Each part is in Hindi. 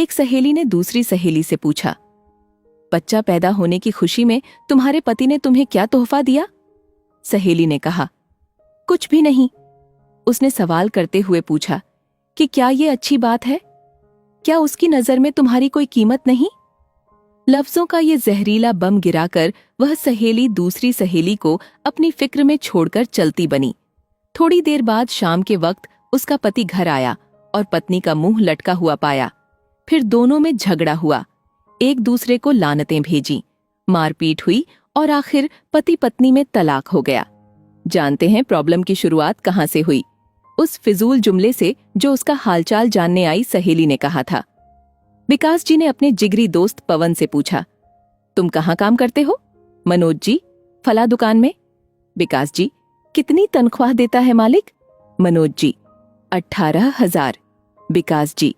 एक सहेली ने दूसरी सहेली से पूछा, बच्चा पैदा होने की खुशी में तुम्हारे पति ने तुम्हें क्या तोहफा दिया? सहेली ने कहा, कुछ भी नहीं। उसने सवाल करते हुए पूछा कि क्या ये अच्छी बात है? क्या उसकी नजर में तुम्हारी कोई कीमत नहीं? लफ्जों का ये जहरीला बम गिराकर वह सहेली दूसरी सहेली को अपनी फिक्र में छोड़कर चलती बनी। थोड़ी देर बाद शाम के वक्त उसका पति घर आया और पत्नी का मुंह लटका हुआ पाया। फिर दोनों में झगड़ा हुआ, एक दूसरे को लानतें भेजी, मारपीट हुई और आखिर पति पत्नी में तलाक हो गया। जानते हैं प्रॉब्लम की शुरुआत कहां से हुई? उस फिजूल जुमले से जो उसका हालचाल जानने आई सहेली ने कहा था। विकास जी ने अपने जिगरी दोस्त पवन से पूछा, तुम कहाँ काम करते हो? मनोज जी, फला दुकान में। विकास जी, कितनी तनख्वाह देता है मालिक? मनोज जी, 18,000। विकास जी,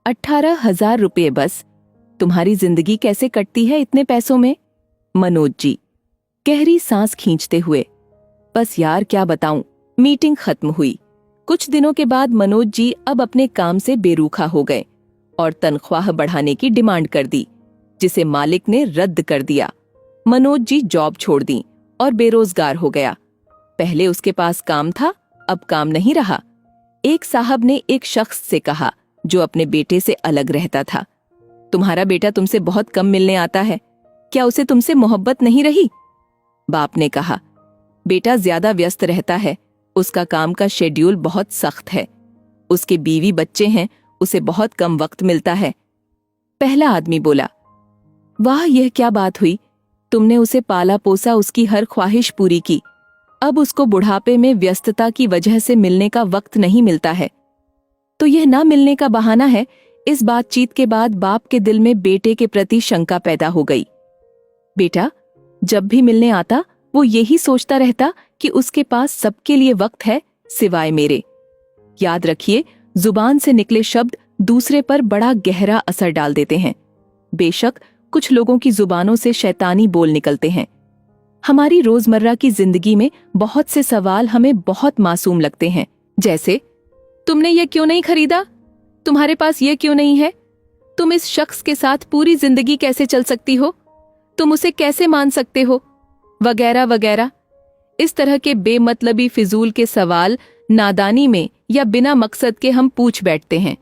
18,000 रुपये बस? तुम्हारी जिंदगी कैसे कटती है इतने पैसों में? मनोज जी, गहरी सांस खींचते हुए, बस यार क्या बताऊं। मीटिंग खत्म हुई। कुछ दिनों के बाद मनोज जी अब अपने काम से बेरूखा हो गए और तनख्वाह बढ़ाने की डिमांड कर दी, जिसे मालिक ने रद्द कर दिया। मनोज जी जॉब छोड़ दी और बेरोजगार हो गया। पहले उसके पास काम था, अब काम नहीं रहा। एक साहब ने एक शख्स से कहा जो अपने बेटे से अलग रहता था, तुम्हारा बेटा तुमसे बहुत कम मिलने आता है, क्या उसे तुमसे मोहब्बत नहीं रही? बाप ने कहा, बेटा ज्यादा व्यस्त रहता है, उसका काम का शेड्यूल बहुत सख्त है, उसके बीवी बच्चे हैं, उसे बहुत कम वक्त मिलता है। पहला आदमी बोला, वाह यह क्या बात हुई, तुमने उसे पाला पोसा, उसकी हर ख्वाहिश पूरी की, अब उसको बुढ़ापे में व्यस्तता की वजह से मिलने का वक्त नहीं मिलता है। तो यह ना मिलने का बहाना है। इस बातचीत के बाद बाप के दिल में बेटे के प्रति शंका पैदा हो गई। बेटा जब भी मिलने आता वो यही सोचता रहता कि उसके पास सबके लिए वक्त है सिवाय मेरे। याद रखिए, जुबान से निकले शब्द दूसरे पर बड़ा गहरा असर डाल देते हैं। बेशक कुछ लोगों की जुबानों से शैतानी बोल निकलते हैं। हमारी रोजमर्रा की जिंदगी में बहुत से सवाल हमें बहुत मासूम लगते हैं, जैसे तुमने ये क्यों नहीं खरीदा? तुम्हारे पास ये क्यों नहीं है? तुम इस शख्स के साथ पूरी जिंदगी कैसे चल सकती हो? तुम उसे कैसे मान सकते हो? वगैरह वगैरह। इस तरह के बेमतलबी फिजूल के सवाल नादानी में या बिना मकसद के हम पूछ बैठते हैं,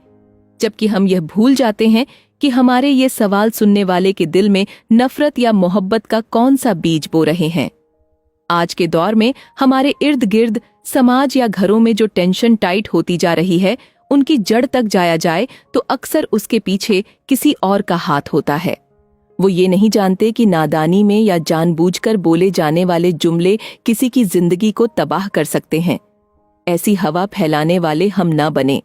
जबकि हम यह भूल जाते हैं कि हमारे ये सवाल सुनने वाले के दिल में नफरत या मोहब्बत का कौन सा बीज बो रहे हैं। आज के दौर में हमारे इर्द गिर्द समाज या घरों में जो टेंशन टाइट होती जा रही है, उनकी जड़ तक जाया जाए तो अक्सर उसके पीछे किसी और का हाथ होता है। वो ये नहीं जानते कि नादानी में या जानबूझकर बोले जाने वाले जुमले किसी की जिंदगी को तबाह कर सकते हैं। ऐसी हवा फैलाने वाले हम ना बने।